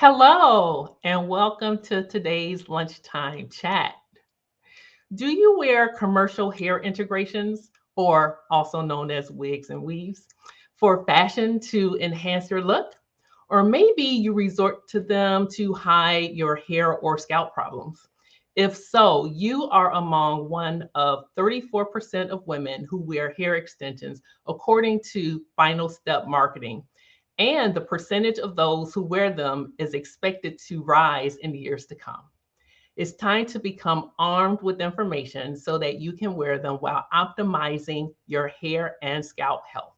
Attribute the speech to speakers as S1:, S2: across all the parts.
S1: Hello, and welcome to today's lunchtime chat. Do you wear commercial hair integrations, or also known as wigs and weaves, for fashion to enhance your look? Or maybe you resort to them to hide your hair or scalp problems. If so, you are among one of 34% of women who wear hair extensions, according to Final Step Marketing. And the percentage of those who wear them is expected to rise in the years to come. It's time to become armed with information so that you can wear them while optimizing your hair and scalp health.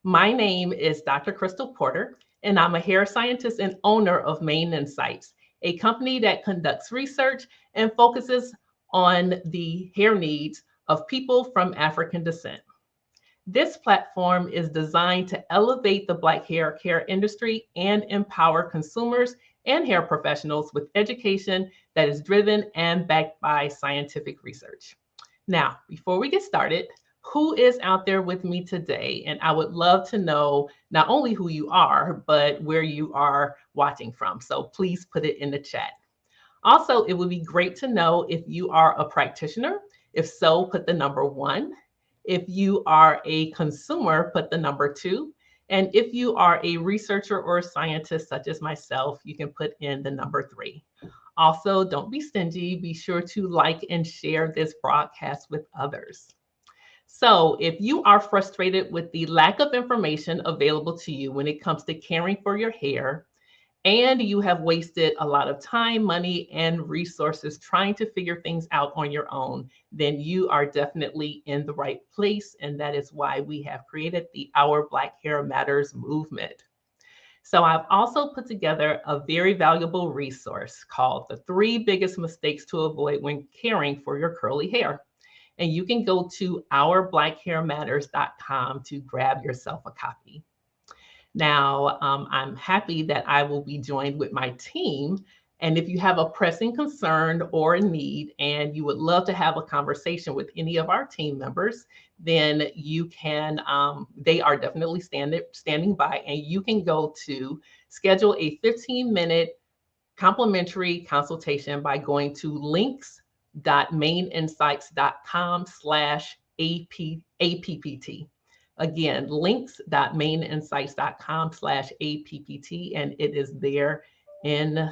S1: My name is Dr. Crystal Porter, and I'm a hair scientist and owner of Main Insights, a company that conducts research and focuses on the hair needs of people from African descent. This platform is designed to elevate the Black hair care industry and empower consumers and hair professionals with education that is driven and backed by scientific research. Now, before we get started, who is out there with me today? And I would love to know not only who you are, but where you are watching from. So please put it in the chat. Also, it would be great to know if you are a practitioner. If so, put the number one. If you are a consumer, put the number two. And if you are a researcher or a scientist, such as myself, you can put in the number three. Also, don't be stingy. Be sure to like and share this broadcast with others. So, if you are frustrated with the lack of information available to you when it comes to caring for your hair, and you have wasted a lot of time, money, and resources trying to figure things out on your own, then you are definitely in the right place. And that is why we have created the Our Black Hair Matters movement. So I've also put together a very valuable resource called The Three Biggest Mistakes to Avoid When Caring for Your Curly Hair. And you can go to ourblackhairmatters.com to grab yourself a copy. Now, I'm happy that I will be joined with my team. And if you have a pressing concern or a need, and you would love to have a conversation with any of our team members, then you can, they are definitely standing by, and you can go to schedule a 15-minute complimentary consultation by going to links.maininsights.com/APPT. Again, links.maininsights.com/APPT, and it is there in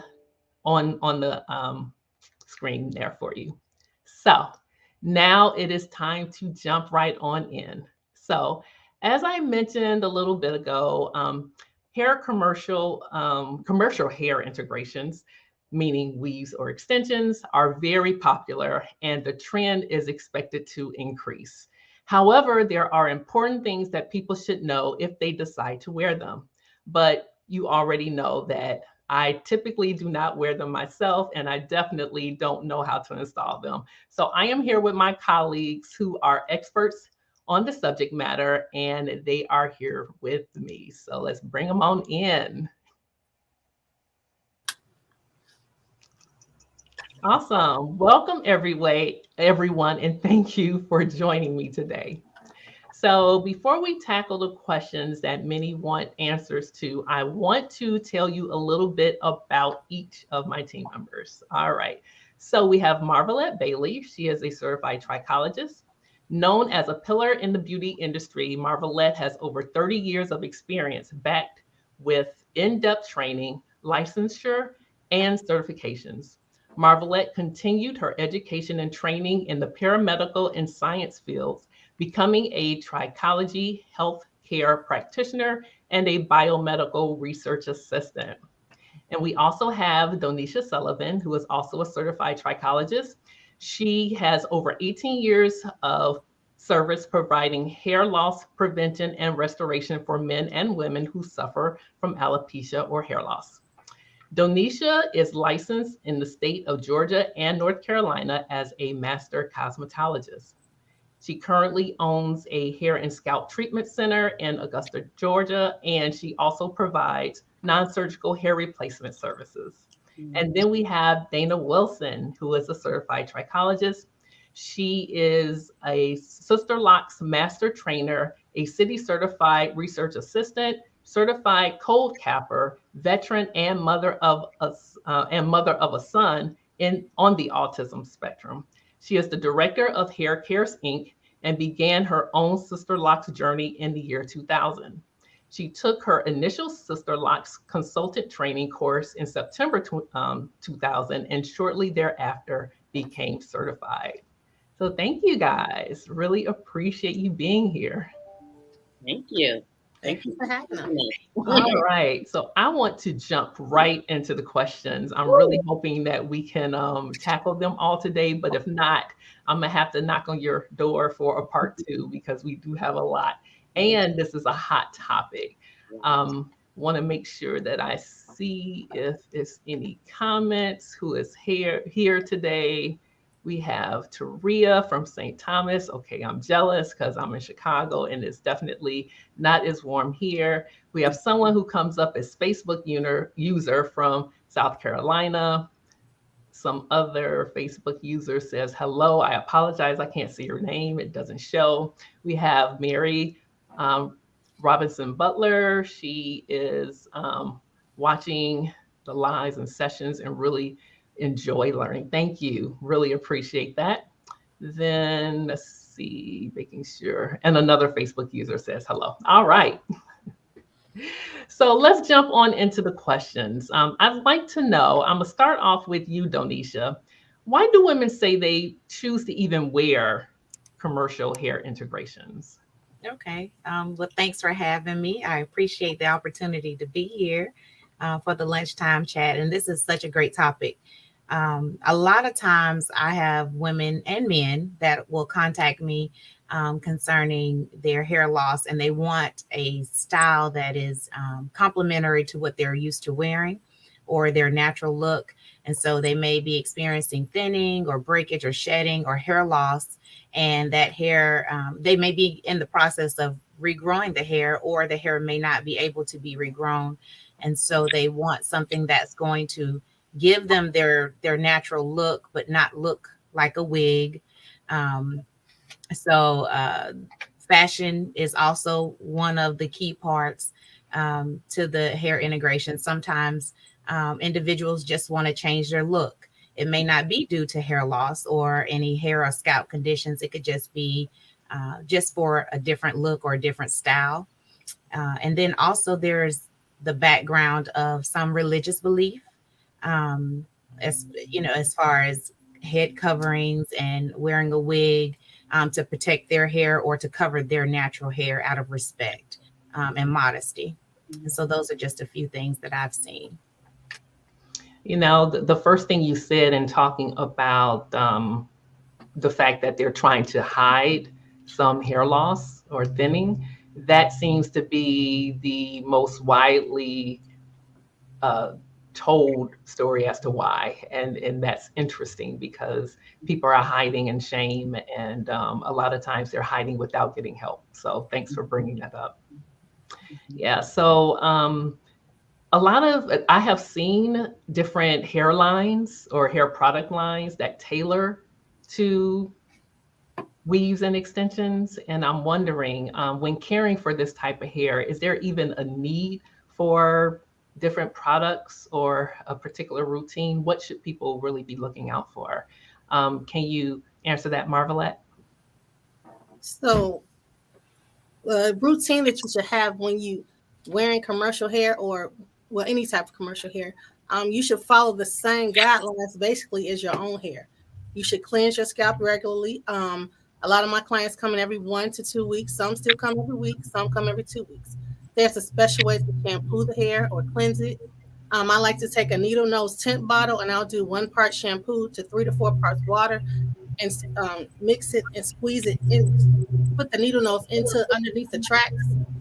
S1: on the screen there for you. So now it is time to jump right on in. So as I mentioned a little bit ago, commercial hair integrations, meaning weaves or extensions, are very popular, and the trend is expected to increase. However, there are important things that people should know if they decide to wear them. But you already know that I typically do not wear them myself, and I definitely don't know how to install them. So I am here with my colleagues who are experts on the subject matter, and they are here with me. So let's bring them on in. Awesome. Welcome everyone, and thank you for joining me today. So before we tackle the questions that many want answers to, I want to tell you a little bit about each of my team members. All right. So we have Marvelette Bailey. She is a certified trichologist. Known as a pillar in the beauty industry, Marvelette has over 30 years of experience backed with in-depth training, licensure, and certifications. Marvelette continued her education and training in the paramedical and science fields, becoming a trichology healthcare practitioner and a biomedical research assistant. And we also have Donisha Sullivan, who is also a certified trichologist. She has over 18 years of service providing hair loss prevention and restoration for men and women who suffer from alopecia or hair loss. Donisha is licensed in the state of Georgia and North Carolina as a master cosmetologist. She currently owns a hair and scalp treatment center in Augusta, Georgia, and she also provides non-surgical hair replacement services. And then we have Dana Wilson, who is a certified trichologist. She is a Sister Locks master trainer, a city certified research assistant, certified cold capper, veteran, and mother of a son on the autism spectrum. She is the director of Hair Cares Inc. and began her own Sister Locks journey in the year 2000. She took her initial Sister Locks consultant training course in September 2000 and shortly thereafter became certified. So thank you guys. Really appreciate you being here.
S2: Thank you.
S3: Thank you for having us.
S1: All right. So I want to jump right into the questions. I'm really hoping that we can tackle them all today. But if not, I'm going to have to knock on your door for a part 2 because we do have a lot. And this is a hot topic. Want to make sure that I see if there's any comments. Who is here today? We have Taria from St. Thomas. Okay, I'm jealous because I'm in Chicago and it's definitely not as warm here. We have someone who comes up as Facebook user from South Carolina. Some other Facebook user says, hello, I apologize, I can't see your name, it doesn't show. We have Mary Robinson Butler. She is watching the lives and sessions and really enjoy learning. Thank you. Really appreciate that. Then let's see, making sure. And another Facebook user says hello. All right. So let's jump on into the questions. I'd like to know, I'm going to start off with you, Donisha. Why do women say they choose to even wear commercial hair integrations?
S3: Okay. Well, thanks for having me. I appreciate the opportunity to be here for the lunchtime chat. And this is such a great topic. A lot of times I have women and men that will contact me concerning their hair loss, and they want a style that is complementary to what they're used to wearing or their natural look. And so they may be experiencing thinning or breakage or shedding or hair loss. And that hair, they may be in the process of regrowing the hair, or the hair may not be able to be regrown. And so they want something that's going to give them their natural look, but not look like a wig. So fashion is also one of the key parts to the hair integration. Sometimes individuals just want to change their look. It may not be due to hair loss or any hair or scalp conditions. It could just be just for a different look or a different style. And then also there's the background of some religious belief, as you know, as far as head coverings and wearing a wig to protect their hair or to cover their natural hair out of respect and modesty. And so those are just a few things that I've seen.
S1: You know, the first thing you said in talking about the fact that they're trying to hide some hair loss or thinning, that seems to be the most widely told story as to why. And that's interesting because people are hiding in shame, and a lot of times they're hiding without getting help. So thanks for bringing that up. Yeah, so I have seen different hairlines or hair product lines that tailor to weaves and extensions. And I'm wondering, when caring for this type of hair, is there even a need for different products or a particular routine? What should people really be looking out for? Can you answer that, Marvelette?
S4: So the routine that you should have when you wearing commercial hair or any type of commercial hair, you should follow the same guidelines basically as your own hair. You should cleanse your scalp regularly. A lot of my clients come in every 1 to 2 weeks. Some still come every week. Some come every 2 weeks. There's a special way to shampoo the hair or cleanse it. I like to take a needle nose tint bottle, and I'll do 1 part shampoo to 3 to 4 parts water, and mix it and squeeze it in. Put the needle nose into underneath the tracks,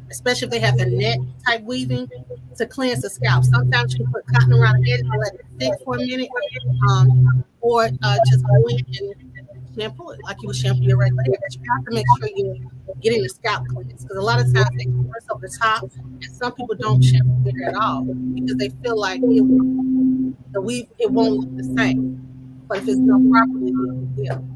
S4: especially if they have the net type weaving, to cleanse the scalp. Sometimes you can put cotton around the edge and let it sit for a minute, or just go in and shampoo it like you would shampoo your regular hair. But you have to make sure you're getting the scalp cleansed, because a lot of times they press over the top, and some people don't shampoo their hair at all because they feel like the weave, it won't look the same. But if it's done properly, it will.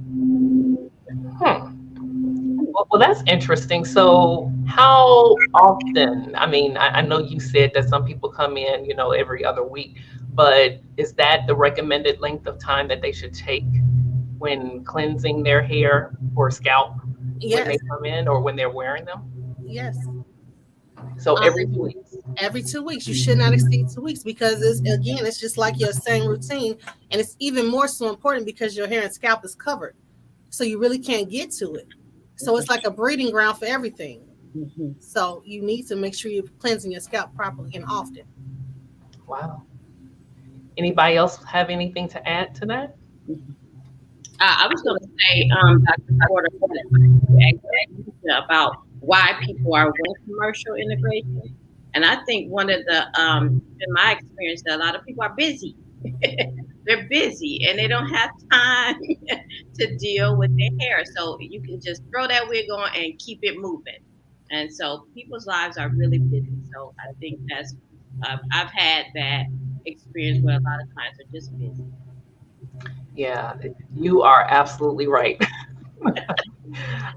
S1: Well, that's interesting. So, how often? I mean, I know you said that some people come in, every other week, but is that the recommended length of time that they should take when cleansing their hair or scalp when
S4: Yes,
S1: they come in or when they're wearing them?
S4: yes.
S1: So,
S4: Um,
S1: every 2 weeks.
S4: every 2 weeks, you should not exceed 2 weeks because it's just like your same routine, and it's even more so important because your hair and scalp is covered, so you really can't get to it. So it's like a breeding ground for everything.
S2: Mm-hmm.
S4: So you need to make sure you're cleansing your scalp properly and often.
S1: Wow. Anybody else have anything to add to that?
S2: I was going to say, Dr. Porter, about why people are with commercial integration. And I think one of the, in my experience, that a lot of people are busy. They're busy and they don't have time to deal with their hair. So you can just throw that wig on and keep it moving. And so people's lives are really busy. So I think I've had that experience where a lot of clients are just busy.
S1: Yeah, you are absolutely right.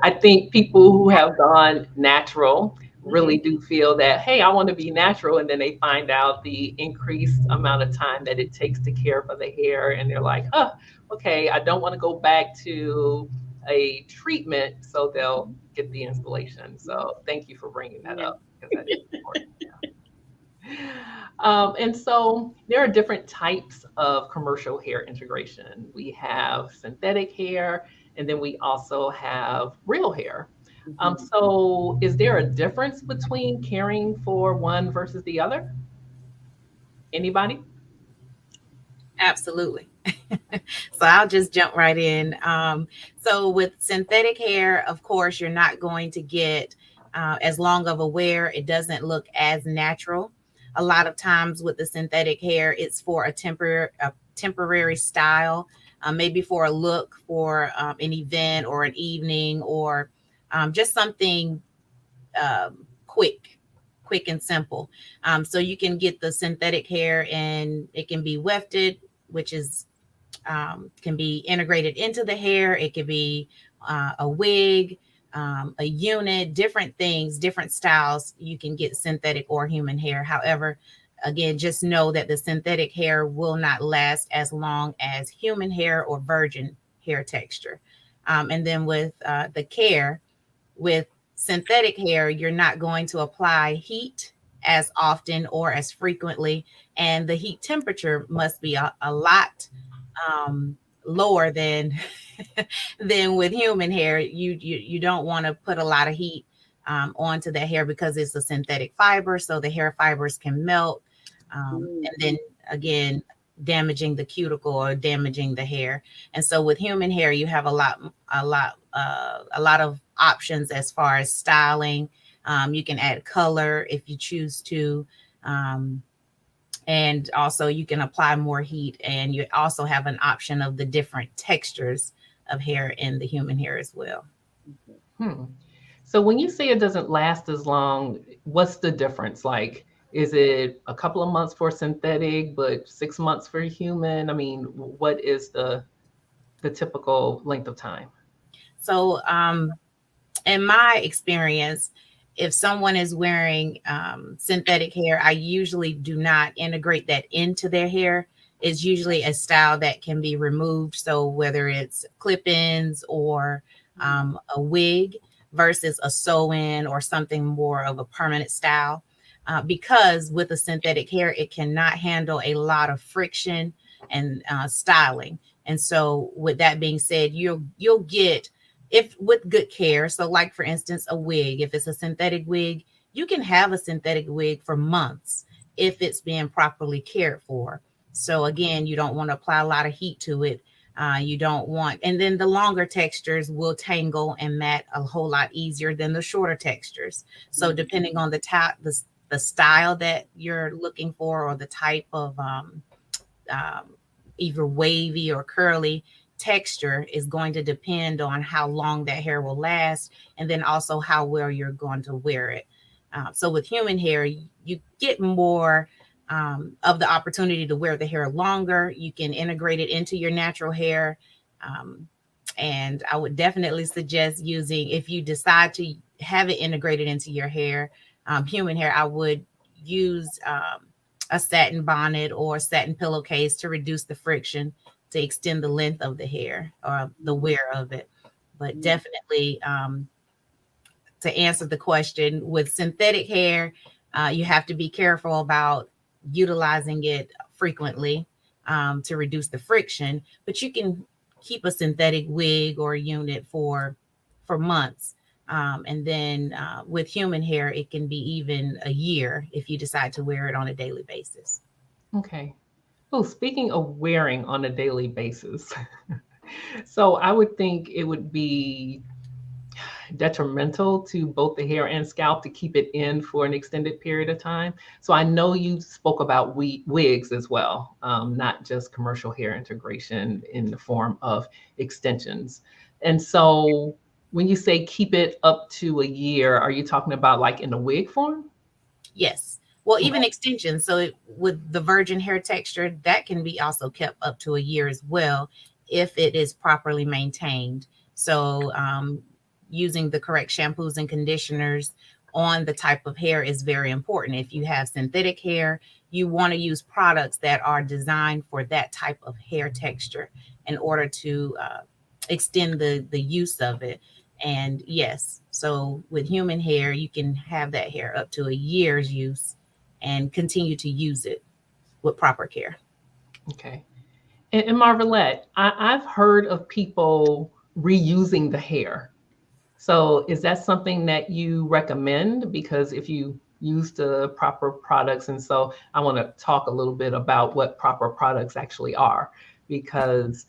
S1: I think people who have gone natural really do feel that, hey, I want to be natural. And then they find out the increased amount of time that it takes to care for the hair. And they're like, huh, okay, I don't want to go back to a treatment. So they'll get the installation. So thank you for bringing that up because that is important. And so there are different types of commercial hair integration. We have synthetic hair, and then we also have real hair. So is there a difference between caring for one versus the other? Anybody?
S3: Absolutely. So I'll just jump right in. So with synthetic hair, of course, you're not going to get as long of a wear. It doesn't look as natural. A lot of times with the synthetic hair, it's for a temporary style, maybe for a look for an event or an evening, or just something quick and simple. So you can get the synthetic hair and it can be wefted, which is can be integrated into the hair. It could be a wig, a unit, different things, different styles. You can get synthetic or human hair. However, again, just know that the synthetic hair will not last as long as human hair or virgin hair texture. And then with the care, with synthetic hair, you're not going to apply heat as often or as frequently, and the heat temperature must be a lot lower than than with human hair. You don't want to put a lot of heat onto the hair because it's a synthetic fiber, so the hair fibers can melt, and then again damaging the cuticle or damaging the hair. And so with human hair, you have a lot of options as far as styling. You can add color if you choose to. And also you can apply more heat, and you also have an option of the different textures of hair in the human hair as well.
S1: Hmm. So when you say it doesn't last as long, what's the difference? Like, is it a couple of months for synthetic, but 6 months for human? I mean, what is the typical length of time?
S3: So in my experience, if someone is wearing synthetic hair, I usually do not integrate that into their hair. It's usually a style that can be removed. So whether it's clip-ins or a wig versus a sew-in or something more of a permanent style. Because with a synthetic hair, it cannot handle a lot of friction and styling. And so with that being said, you'll get, if with good care. So like for instance, a wig, if it's a synthetic wig, you can have a synthetic wig for months if it's being properly cared for. So again, you don't want to apply a lot of heat to it. You don't want, and then the longer textures will tangle and mat a whole lot easier than the shorter textures. So depending on the style that you're looking for, or the type of either wavy or curly texture, is going to depend on how long that hair will last, and then also how well you're going to wear it. So with human hair, you get more of the opportunity to wear the hair longer. You can integrate it into your natural hair. And I would definitely suggest using, if you decide to have it integrated into your hair, human hair, I would use a satin bonnet or satin pillowcase to reduce the friction, to extend the length of the hair or the wear of it. But definitely, to answer the question, with synthetic hair, you have to be careful about utilizing it frequently to reduce the friction. But you can keep a synthetic wig or a unit for months. And then with human hair, it can be even a year if you decide to wear it on a daily basis.
S1: Okay. Oh, speaking of wearing on a daily basis, so I would think it would be detrimental to both the hair and scalp to keep it in for an extended period of time. So I know you spoke about wigs as well, not just commercial hair integration in the form of extensions. And so when you say keep it up to a year, are you talking about like in the wig form?
S3: Yes. Well, even extensions. So with the virgin hair texture, that can be also kept up to a year as well if it is properly maintained. So using the correct shampoos and conditioners on the type of hair is very important. If you have synthetic hair, you want to use products that are designed for that type of hair texture in order to extend the use of it. And yes, so with human hair, you can have that hair up to a year's use and continue to use it with proper care.
S1: Okay. And Marvelette, I've heard of people reusing the hair. So is that something that you recommend? Because if you use the proper products, and so I want to talk a little bit about what proper products actually are, because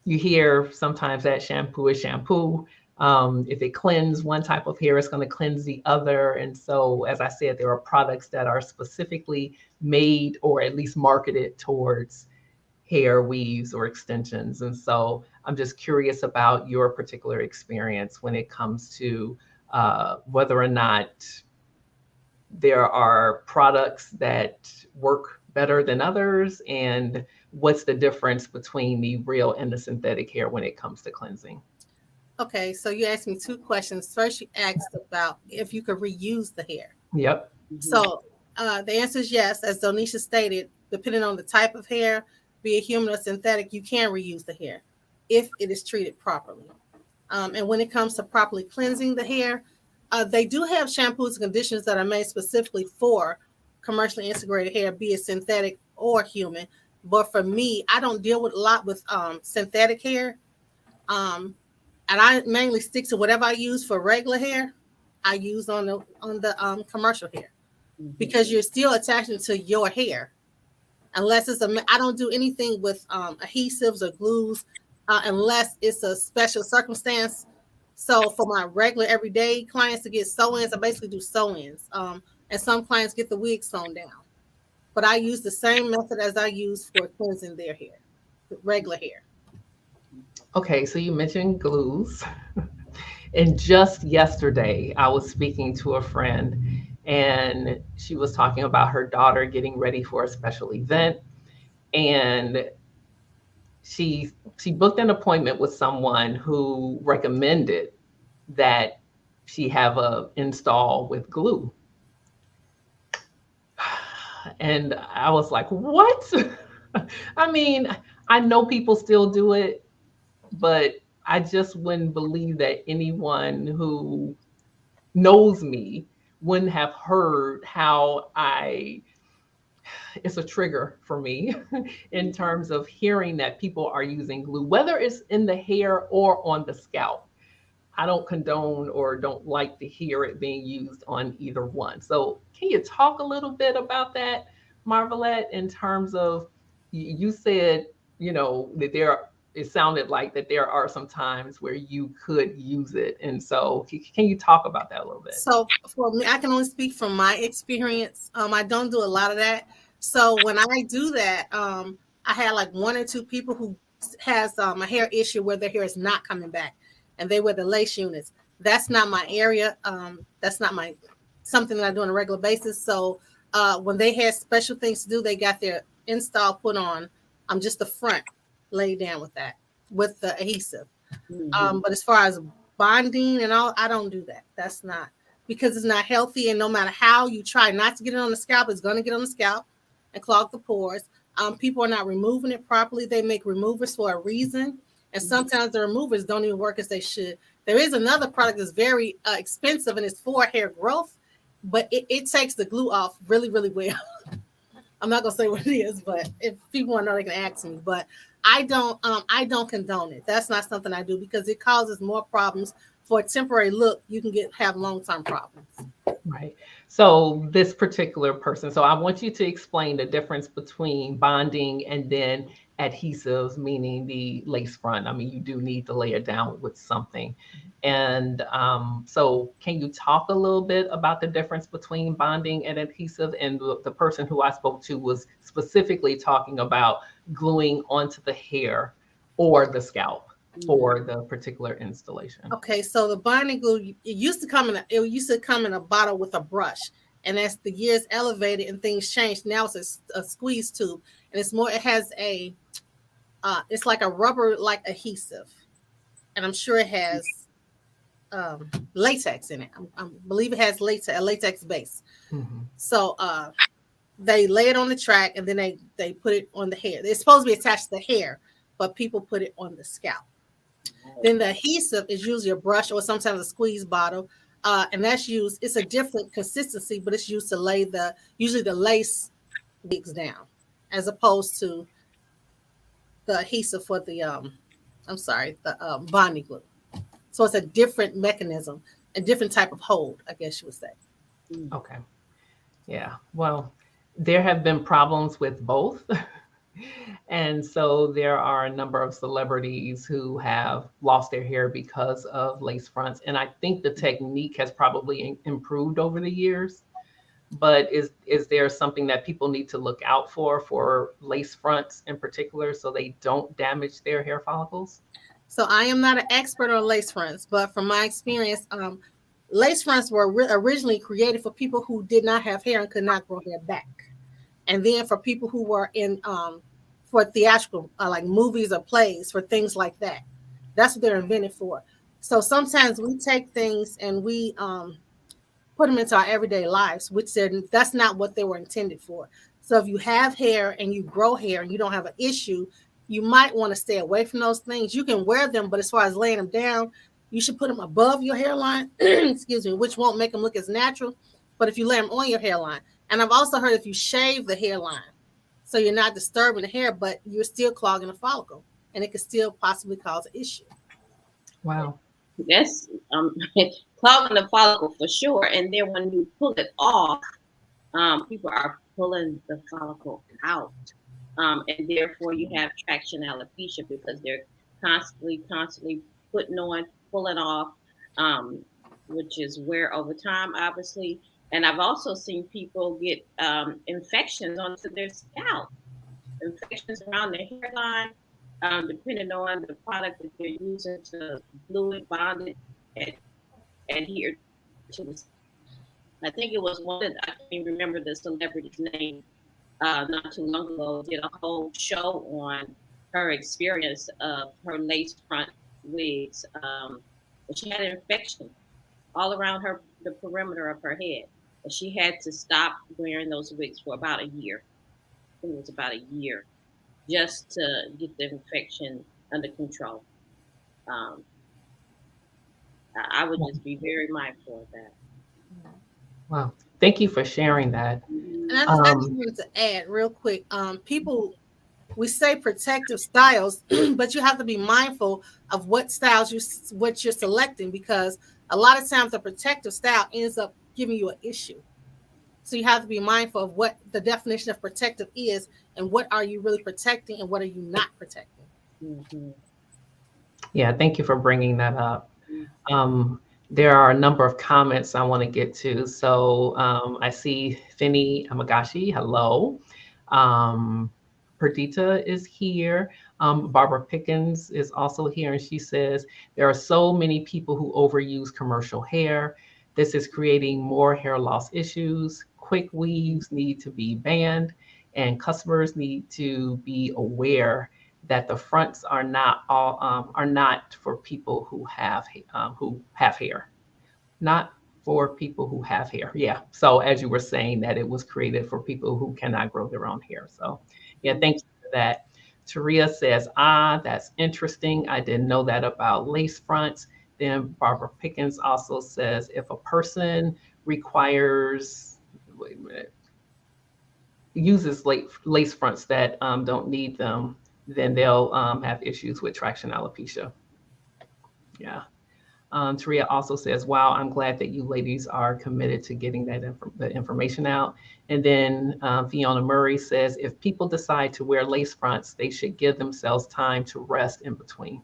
S1: you hear sometimes that shampoo is shampoo. If it cleanses one type of hair, it's going to cleanse the other. And so, as I said, there are products that are specifically made or at least marketed towards hair weaves or extensions. And so I'm just curious about your particular experience when it comes to whether or not there are products that work better than others, and what's the difference between the real and the synthetic hair when it comes to cleansing.
S4: Okay, so you asked me two questions. First, you asked about if you could reuse the hair.
S1: Yep.
S4: So the answer is yes. As Donisha stated, depending on the type of hair, be it human or synthetic, you can reuse the hair if it is treated properly. And when it comes to properly cleansing the hair, they do have shampoos and conditioners that are made specifically for commercially integrated hair, be it synthetic or human. But for me, I don't deal with a lot with synthetic hair. And I mainly stick to whatever I use for regular hair, I use on the commercial hair, because you're still attaching to your hair. Unless it's I don't do anything with adhesives or glues unless it's a special circumstance. So for my regular everyday clients to get sew-ins, I basically do sew-ins. And some clients get the wig sewn down. But I use the same method as I use for cleansing their hair, regular hair.
S1: Okay, so you mentioned glues. And just yesterday, I was speaking to a friend, and she was talking about her daughter getting ready for a special event. And she booked an appointment with someone who recommended that she have a install with glue. And I was like, what? I mean, I know people still do it, but I just wouldn't believe that anyone who knows me wouldn't have heard how it's a trigger for me in terms of hearing that people are using glue, whether it's in the hair or on the scalp. I don't condone or don't like to hear it being used on either one. So can you talk a little bit about that, Marvelette, in terms of, you said, that it sounded like that there are some times where you could use it. And so can you talk about that a little bit?
S4: So for me, I can only speak from my experience. I don't do a lot of that. So when I do that, I had like one or two people who has a hair issue where their hair is not coming back, and they wear the lace units. That's not my area. That's not something that I do on a regular basis. So when they had special things to do, they got their install put on. Just the front laid down with that, with the adhesive. But as far as bonding and all, I don't do that. That's not, because it's not healthy. And no matter how you try not to get it on the scalp, it's going to get on the scalp and clog the pores. People are not removing it properly. They make removers for a reason. And sometimes the removers don't even work as they should. There is another product that's very expensive, and it's for hair growth, but it takes the glue off really, really well. I'm not gonna say what it is, but if people want to know, they can ask me. But I don't condone it. That's not something I do, because it causes more problems. For a temporary look, you can have long-term problems.
S1: Right. So this particular person, so I want you to explain the difference between bonding and then adhesives, meaning the lace front. I mean, you do need to lay it down with something. And so can you talk a little bit about the difference between bonding and adhesive? And the person who I spoke to was specifically talking about gluing onto the hair or the scalp for the particular installation.
S4: Okay, so the bonding glue, it used to come in a bottle with a brush, and as the years elevated and things changed, now it's a squeeze tube, and it's more. It has it's like a rubber like adhesive, and I'm sure it has latex in it. I believe it has a latex base. So they lay it on the track, and then they put it on the hair. It's supposed to be attached to the hair, but people put it on the scalp. Then the adhesive is usually a brush or sometimes a squeeze bottle, and that's used. It's a different consistency, but it's used to lay usually the lace wigs down, as opposed to the adhesive for the bonding glue. So it's a different mechanism, a different type of hold, I guess you would say.
S1: Okay. Yeah. Well, there have been problems with both. And so there are a number of celebrities who have lost their hair because of lace fronts. And I think the technique has probably improved over the years. But is there something that people need to look out for lace fronts in particular, so they don't damage their hair follicles?
S4: So I am not an expert on lace fronts, but from my experience, lace fronts were originally created for people who did not have hair and could not grow hair back. And then for people who were in for theatrical, like movies or plays, for things like that. That's what they're invented for. So sometimes we take things and we put them into our everyday lives, which that's not what they were intended for. So if you have hair and you grow hair and you don't have an issue, you might want to stay away from those things. You can wear them, but as far as laying them down, you should put them above your hairline, excuse me, which won't make them look as natural. But if you lay them on your hairline, and I've also heard if you shave the hairline, so you're not disturbing the hair, but you're still clogging the follicle, and it could still possibly cause an issue.
S1: Wow.
S2: That's clogging the follicle for sure. And then when you pull it off, people are pulling the follicle out. And therefore you have traction alopecia, because they're constantly putting on, pulling off, which is wear over time, obviously. And I've also seen people get infections onto their scalp, infections around their hairline, depending on the product that they're using to glue it, bond it, and adhere to the. I think it was one that I can't even remember the celebrity's name. Not too long ago, did a whole show on her experience of her lace front wigs. But she had an infection all around the perimeter of her head. And she had to stop wearing those wigs for about a year. I think it was about a year, just to get the infection under control. I would just be very mindful of that.
S1: Wow. Thank you for sharing that.
S4: And I just wanted to add real quick, people, we say protective styles, but you have to be mindful of what styles what you're selecting, because a lot of times the protective style ends up giving you an issue. So you have to be mindful of what the definition of protective is, and what are you really protecting and what are you not protecting.
S2: Mm-hmm.
S1: Yeah, thank you for bringing that up. There are a number of comments I want to get to. So I see Finny Amagashi, hello. Perdita is here. Barbara Pickens is also here, and she says, there are so many people who overuse commercial hair. This is creating more hair loss issues. Quick weaves need to be banned, and customers need to be aware that the fronts are not for people who have hair, not for people who have hair. Yeah. So as you were saying, that it was created for people who cannot grow their own hair. So yeah, thank you for that. Taria says, that's interesting. I didn't know that about lace fronts. Then Barbara Pickens also says, if a person requires, wait a minute, uses lace fronts that don't need them, then they'll have issues with traction alopecia. Yeah. Taria also says, wow, I'm glad that you ladies are committed to getting the information out. And then Fiona Murray says, if people decide to wear lace fronts, they should give themselves time to rest in between.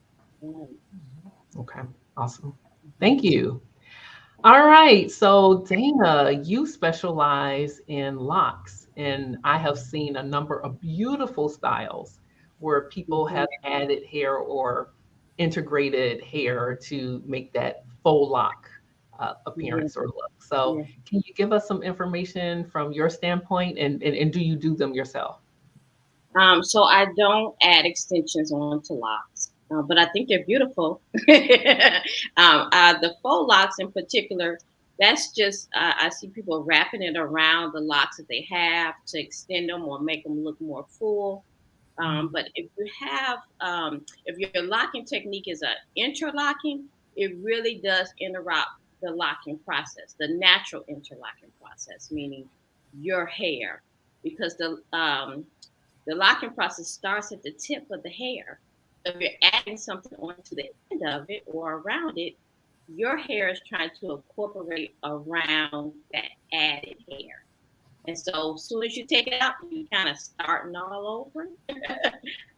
S1: Okay, awesome. Thank you. All right, so Dana, you specialize in locks, and I have seen a number of beautiful styles where people have added hair or integrated hair to make that faux lock appearance or look. So can you give us some information from your standpoint, and do you do them yourself?
S2: So I don't add extensions onto locks, but I think they're beautiful. The faux locks in particular, that's just, I see people wrapping it around the locks that they have to extend them or make them look more full. But if you have, if your locking technique is interlocking, it really does interrupt the locking process, the natural interlocking process, meaning your hair, because the locking process starts at the tip of the hair. So if you're adding something onto the end of it or around it, your hair is trying to incorporate around that added hair. And so as soon as you take it out, you kind of starting all over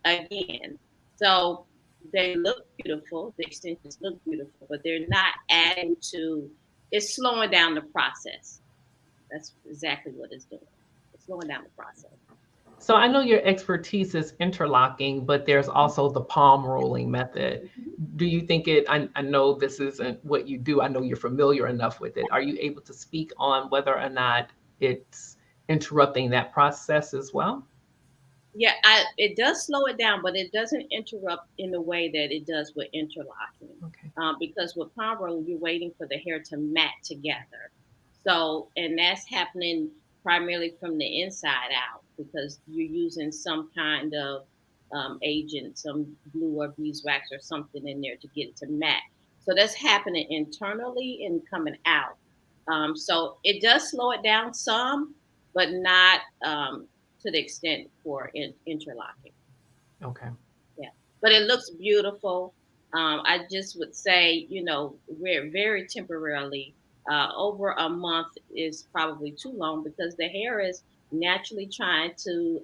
S2: again. So they look beautiful. The extensions look beautiful, but they're not adding to, it's slowing down the process. That's exactly what it's doing. It's slowing down the process.
S1: So I know your expertise is interlocking, but there's also the palm rolling method. Do you think I know this isn't what you do. I know you're familiar enough with it. Are you able to speak on whether or not it's interrupting that process as well?
S2: Yeah, it does slow it down, but it doesn't interrupt in the way that it does with interlocking.
S1: Okay.
S2: Because with palm rolling, you're waiting for the hair to mat together. So, and that's happening primarily from the inside out because you're using some kind of agent, some glue or beeswax or something in there to get it to mat. So that's happening internally and coming out. So it does slow it down some, but not to the extent for interlocking.
S1: Okay.
S2: Yeah, but it looks beautiful. I just would say, we're very temporarily. Over a month is probably too long because the hair is naturally trying to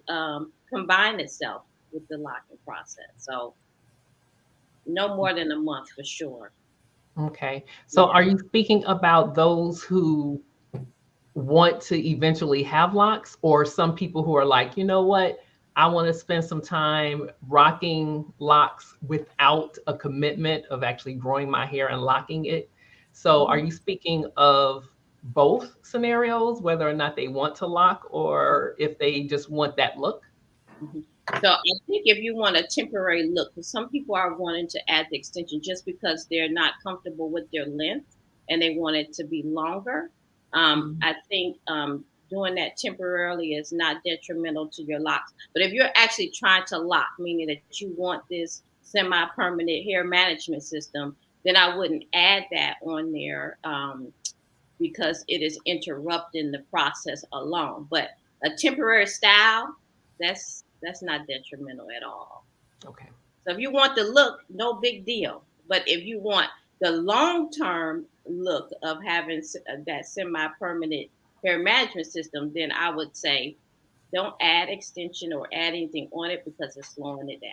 S2: combine itself with the locking process. So no more than a month for sure.
S1: Okay. So are you speaking about those who want to eventually have locks, or some people who are like, you know what, I want to spend some time rocking locks without a commitment of actually growing my hair and locking it? So are you speaking of both scenarios, whether or not they want to lock or if they just want that look?
S2: So I think if you want a temporary look, because some people are wanting to add the extension just because they're not comfortable with their length and they want it to be longer. I think doing that temporarily is not detrimental to your locks. But if you're actually trying to lock, meaning that you want this semi-permanent hair management system, then I wouldn't add that on there because it is interrupting the process alone. But a temporary style, that's not detrimental at all.
S1: Okay.
S2: So if you want the look, no big deal. But if you want the long-term look of having that semi-permanent hair management system, then I would say don't add extension or add anything on it because it's slowing it down.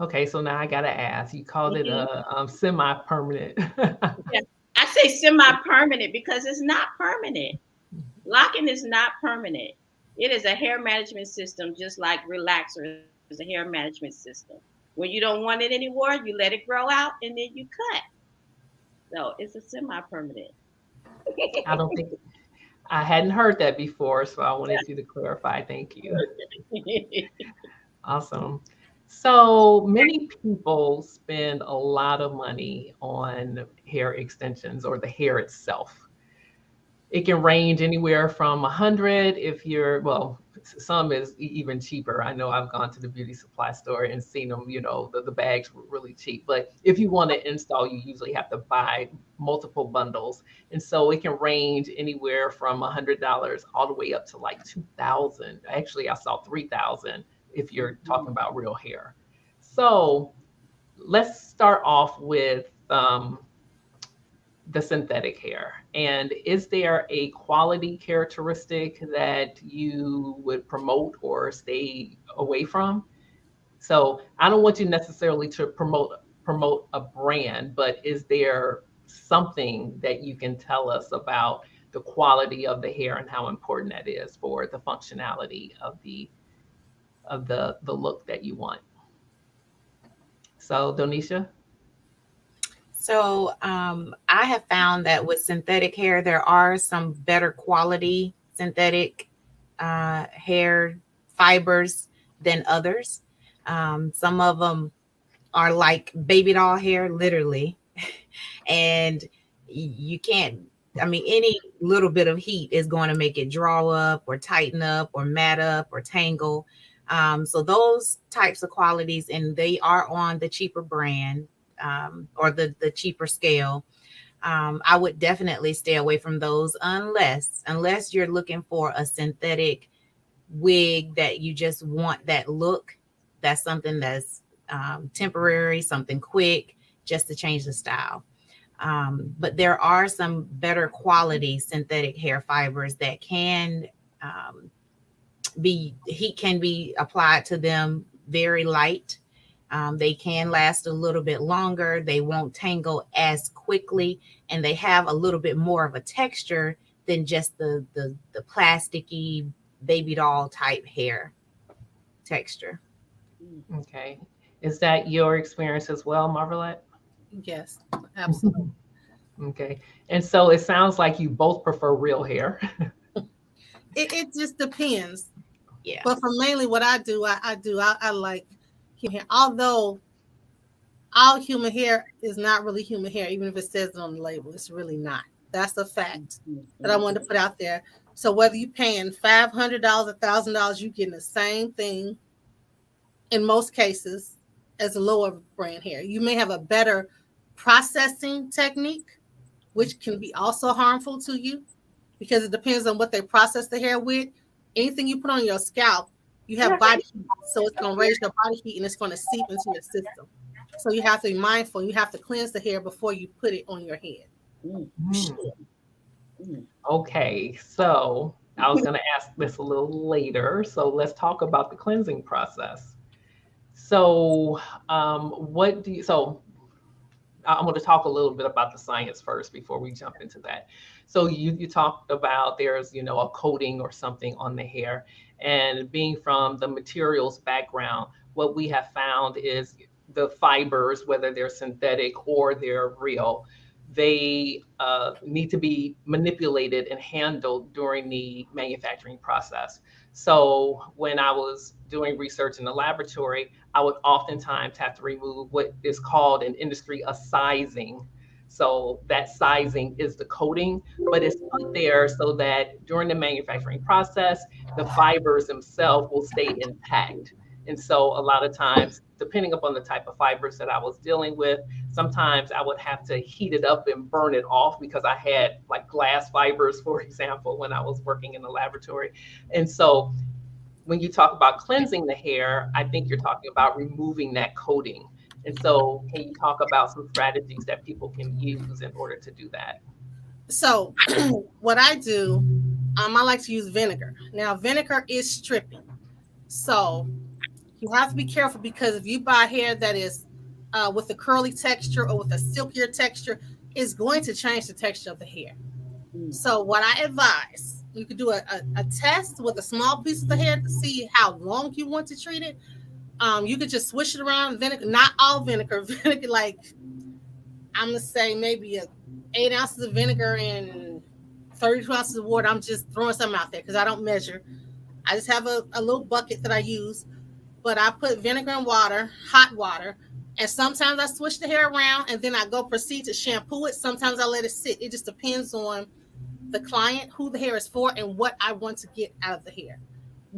S1: Okay, so now I gotta ask. You called it a semi-permanent.
S2: Yeah, I say semi-permanent because it's not permanent. Locking is not permanent. It is a hair management system, just like relaxer is a hair management system. When you don't want it anymore, you let it grow out and then you cut. So it's a semi-permanent.
S1: I don't think I hadn't heard that before, so I wanted you to clarify. Thank you. Awesome. So many people spend a lot of money on hair extensions or the hair itself. It can range anywhere from 100 if you're, well, some is even cheaper. I know I've gone to the beauty supply store and seen them, the bags were really cheap. But if you want to install, you usually have to buy multiple bundles. And so it can range anywhere from $100 all the way up to like 2,000. Actually, I saw 3,000 if you're talking about real hair. So let's start off with the synthetic hair. And is there a quality characteristic that you would promote or stay away from? So I don't want you necessarily to promote a brand, but is there something that you can tell us about the quality of the hair and how important that is for the functionality of the look that you want? So Donisha?
S3: So I have found that with synthetic hair, there are some better quality synthetic hair fibers than others. Some of them are like baby doll hair, literally. And you can't, I mean, any little bit of heat is going to make it draw up or tighten up or mat up or tangle. So those types of qualities, and they are on the cheaper brand. Or the cheaper scale, I would definitely stay away from those unless you're looking for a synthetic wig that you just want that look. That's something that's temporary, something quick, just to change the style. But there are some better quality synthetic hair fibers that can heat can be applied to them very light. They can last a little bit longer. They won't tangle as quickly, and they have a little bit more of a texture than just the plasticky baby doll type hair texture.
S1: Okay. Is that your experience as well, Marvelette?
S4: Yes, absolutely.
S1: Okay. And so it sounds like you both prefer real hair.
S4: It just depends.
S3: Yeah.
S4: But for mainly what I do, I like human hair. Although all human hair is not really human hair, even if it says it on the label, it's really not. That's a fact that I wanted to put out there. So whether you're paying $500, $1,000, you're getting the same thing in most cases as a lower brand hair. You may have a better processing technique, which can be also harmful to you because it depends on what they process the hair with. Anything you put on your scalp, you have body heat, so it's going to raise your body heat and it's going to seep into your system. So you have to be mindful. You have to cleanse the hair before you put it on your head.
S1: Okay, so I was going to ask this a little later. So let's talk about the cleansing process. So what do you, so I'm going to talk a little bit about the science first before we jump into that. So you talked about there's, a coating or something on the hair, and being from the materials background, what we have found is the fibers, whether they're synthetic or they're real, they need to be manipulated and handled during the manufacturing process. So when I was doing research in the laboratory, I would oftentimes have to remove what is called in industry a sizing. So that sizing is the coating, but it's put there so that during the manufacturing process, the fibers themselves will stay intact. And so a lot of times, depending upon the type of fibers that I was dealing with, sometimes I would have to heat it up and burn it off because I had like glass fibers, for example, when I was working in the laboratory. And so when you talk about cleansing the hair, I think you're talking about removing that coating. And so can you talk about some strategies that people can use in order to do that?
S4: So what I do, I like to use vinegar. Now, vinegar is stripping. So you have to be careful because if you buy hair that is with a curly texture or with a silkier texture, it's going to change the texture of the hair. So what I advise, you could do a test with a small piece of the hair to see how long you want to treat it. You could just swish it around vinegar, not all vinegar, like I'm going to say maybe 8 ounces of vinegar and 32 ounces of water. I'm just throwing something out there because I don't measure. I just have a little bucket that I use. but I put vinegar and water, hot water, and sometimes I switch the hair around and then I go proceed to shampoo it. Sometimes I let it sit. It just depends on the client, who the hair is for, and what I want to get out of the hair.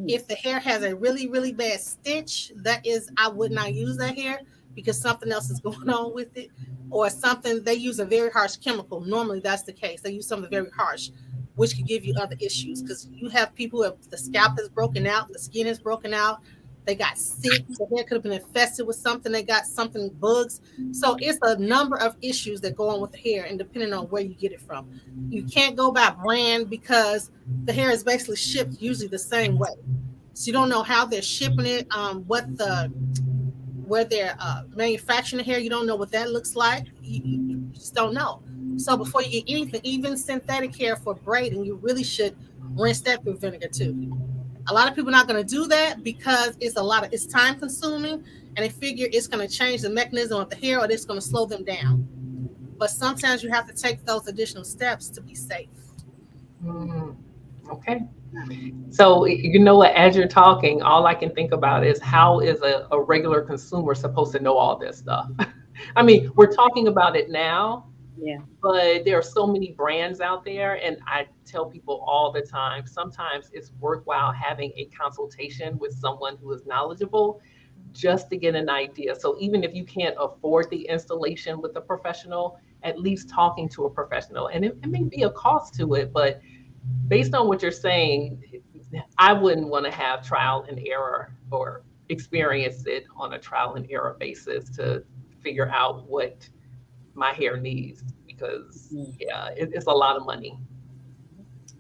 S4: If the hair has a really, really bad stench, that is, I would not use that hair because something else is going on with it, or something. They use a very harsh chemical. Normally, that's the case. They use something very harsh, which could give you other issues because you have people who have, the scalp is broken out, the skin is broken out, they got sick, the hair could have been infested with something, they got something, bugs. So it's a number of issues that go on with the hair, and depending on where you get it from. You can't go by brand because the hair is basically shipped usually the same way. So you don't know how they're shipping it, where they're manufacturing the hair. You don't know what that looks like. You just don't know. So before you get anything, even synthetic hair for braiding, you really should rinse that through vinegar too. A lot of people are not going to do that because it's time consuming, and they figure it's going to change the mechanism of the hair or it's going to slow them down. But sometimes you have to take those additional steps to be safe.
S1: Okay. So, you know what, as you're talking, all I can think about is how is a regular consumer supposed to know all this stuff? I mean, we're talking about it now, but there are so many brands out there. And I tell people all the time, sometimes it's worthwhile having a consultation with someone who is knowledgeable just to get an idea. So even if you can't afford the installation with a professional, at least talking to a professional. And it may be a cost to it, but based on what you're saying, I wouldn't want to have trial and error or experience it on a trial and error basis to figure out what my hair needs, because it's a lot of money.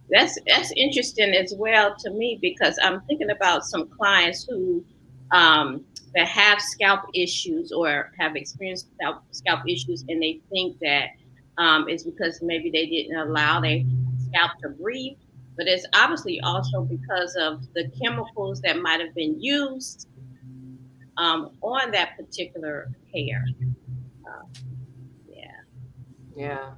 S2: That's interesting as well to me, because I'm thinking about some clients who that have scalp issues or have experienced scalp issues, and they think that it's because maybe they didn't allow their scalp to breathe, but it's obviously also because of the chemicals that might have been used on that particular hair.
S1: Yeah.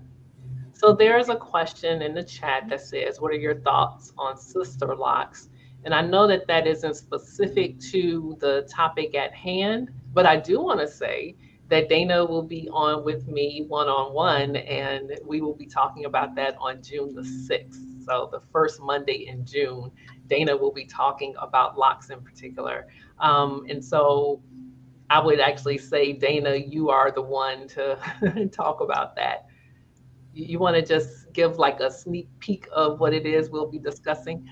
S1: So there's a question in the chat that says, what are your thoughts on sister locks? And I know that that isn't specific to the topic at hand, but I do want to say that Dana will be on with me one-on-one, and we will be talking about that on June the 6th. So the first Monday in June, Dana will be talking about locks in particular. And so I would actually say, Dana, you are the one to talk about that. You want to just give like a sneak peek of what it is we'll be discussing?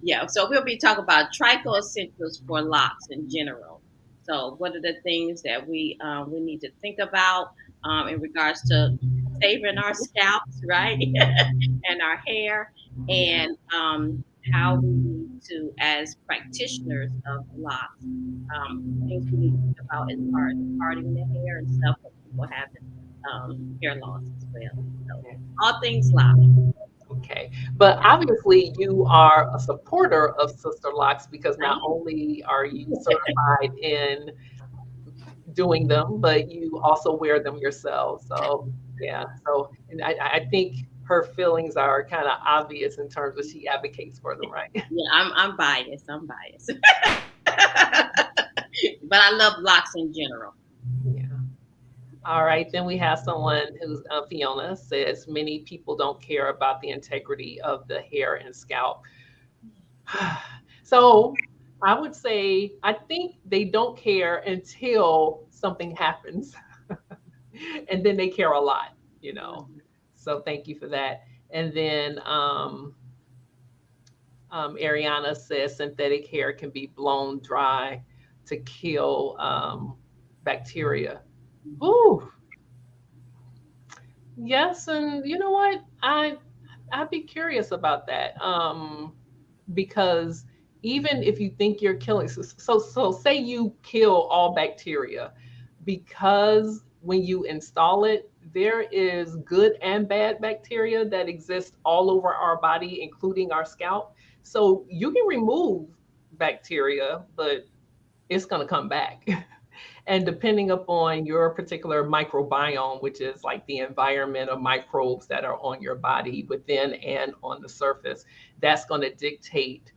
S2: Yeah, so we'll be talking about Tricho essentials for locks in general. So what are the things that we need to think about in regards to saving our scalps, right? And our hair, and how we need to, as practitioners of locks, things we need to think about as far as parting the hair and stuff when people having hair loss as well. So all things lock.
S1: Okay, but obviously you are a supporter of sister locks, because not only are you certified in doing them, but you also wear them yourself. So yeah, so and I think her feelings are kind of obvious in terms of she advocates for them, right?
S2: Yeah, I'm biased. I'm biased. But I love locks in general.
S1: Yeah. All right, then we have someone who's Fiona says many people don't care about the integrity of the hair and scalp. So I would say I think they don't care until something happens, and then they care a lot, you know. So thank you for that. And then Ariana says synthetic hair can be blown dry to kill bacteria. Ooh. Yes, and you know what? I'd be curious about that. Because even if you think you're killing, so say you kill all bacteria, because when you install it, there is good and bad bacteria that exist all over our body, including our scalp. So you can remove bacteria, but it's going to come back. And depending upon your particular microbiome, which is like the environment of microbes that are on your body within and on the surface, that's going to dictate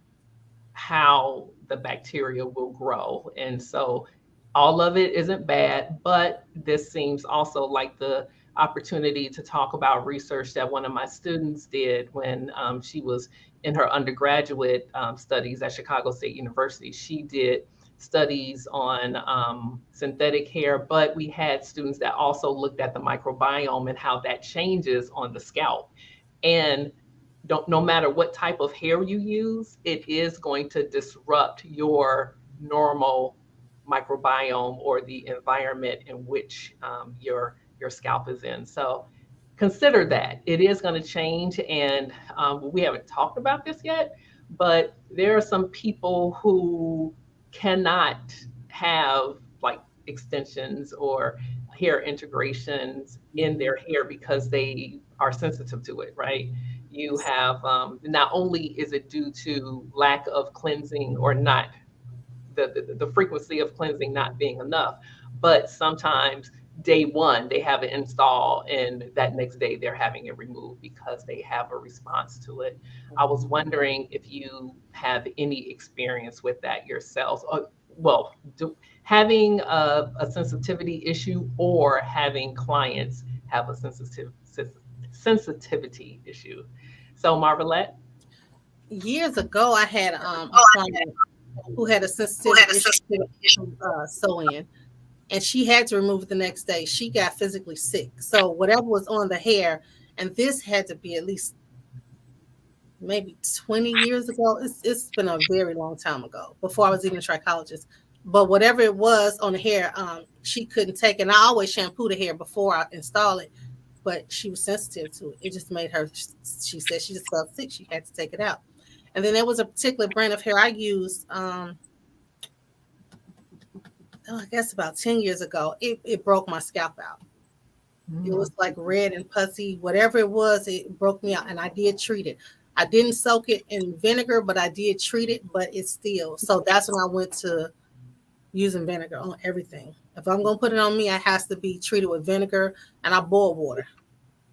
S1: how the bacteria will grow. And so all of it isn't bad, but this seems also like the opportunity to talk about research that one of my students did when she was in her undergraduate studies at Chicago State University. She did studies on synthetic hair, but we had students that also looked at the microbiome and how that changes on the scalp. And no matter what type of hair you use, it is going to disrupt your normal microbiome or the environment in which your scalp is in. So consider that it is going to change. And we haven't talked about this yet, but there are some people who cannot have like extensions or hair integrations in their hair because they are sensitive to it, right? You have not only is it due to lack of cleansing or not the frequency of cleansing not being enough, but sometimes day one they have it installed and that next day they're having it removed because they have a response to it. I was wondering if you have any experience with that yourselves. Well, having a sensitivity issue or having clients have a sensitivity issue. So Marvelette?
S4: Years ago, I had a client who had a sensitivity issue to sew-in, and she had to remove it the next day. She got physically sick. So whatever was on the hair, and this had to be at least maybe 20 years ago. It's been a very long time ago, before I was even a trichologist. But whatever it was on the hair, she couldn't take it. And I always shampoo the hair before I install it, but she was sensitive to it. It just made her, she said she just felt sick. She had to take it out. And then there was a particular brand of hair I used, I guess about 10 years ago. It broke my scalp out. It was like red and pussy. Whatever it was, it broke me out. And I did treat it. I didn't soak it in vinegar, but I did treat it, but it's still. So that's when I went to using vinegar on everything. If I'm going to put it on me, it has to be treated with vinegar, and I boil water.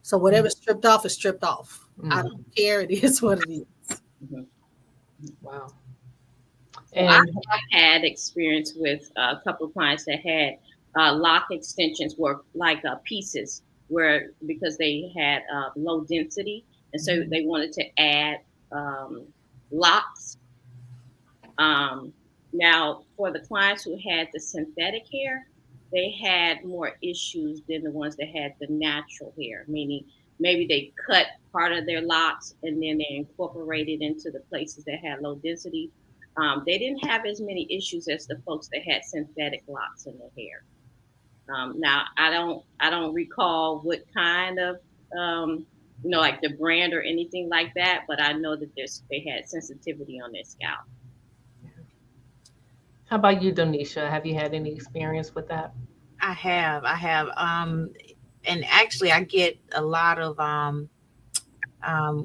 S4: So whatever's stripped off is stripped off. I don't care. It is what it is.
S1: Wow.
S2: And I had experience with a couple of clients that had lock extensions were like pieces where, because they had low density, and so they wanted to add locks. Now, for the clients who had the synthetic hair, they had more issues than the ones that had the natural hair, meaning maybe they cut part of their locks and then they incorporated into the places that had low density. They didn't have as many issues as the folks that had synthetic locks in their hair. Now, I don't recall what kind of, like the brand or anything like that, but I know that they had sensitivity on their scalp.
S1: How about you, Donisha? Have you had any experience with that?
S3: I have. And actually, I get a lot of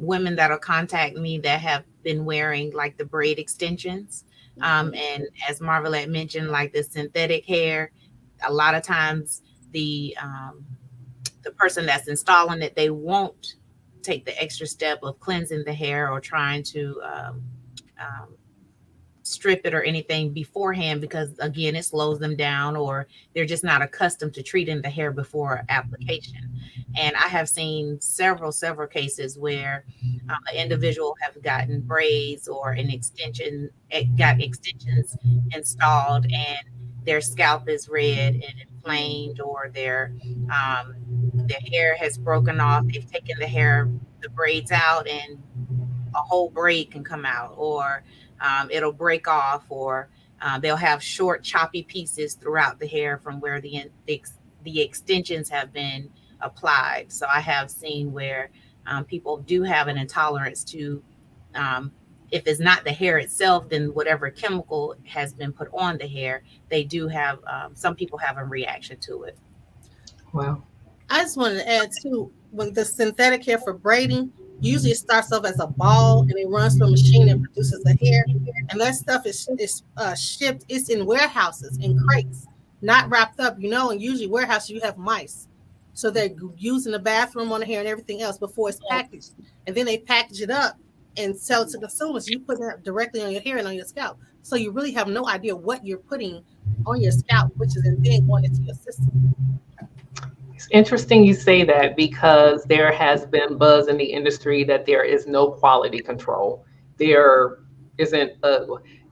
S3: women that'll contact me that have been wearing like the braid extensions. And as Marvelette mentioned, like the synthetic hair, a lot of times the person that's installing it, they won't take the extra step of cleansing the hair or trying to strip it or anything beforehand, because again, it slows them down, or they're just not accustomed to treating the hair before application. And I have seen several cases where an individual have gotten braids or got extensions installed, and their scalp is red and inflamed, or their hair has broken off. They've taken the braids out, and a whole braid can come out, or it'll break off, or they'll have short, choppy pieces throughout the hair from where the extensions have been applied. So I have seen where people do have an intolerance to, if it's not the hair itself, then whatever chemical has been put on the hair, they do have, some people have a reaction to it.
S1: Wow.
S4: I just wanted to add too, when the synthetic hair for braiding, usually it starts off as a ball and it runs through a machine and produces the hair. And that stuff is shipped. It's in warehouses, in crates, not wrapped up, and usually warehouses, you have mice. So they're using the bathroom on the hair and everything else before it's packaged. And then they package it up and sell it to consumers. You put that directly on your hair and on your scalp. So you really have no idea what you're putting on your scalp, which is then going into your system.
S1: It's interesting you say that because there has been buzz in the industry that there is no quality control. There isn't a,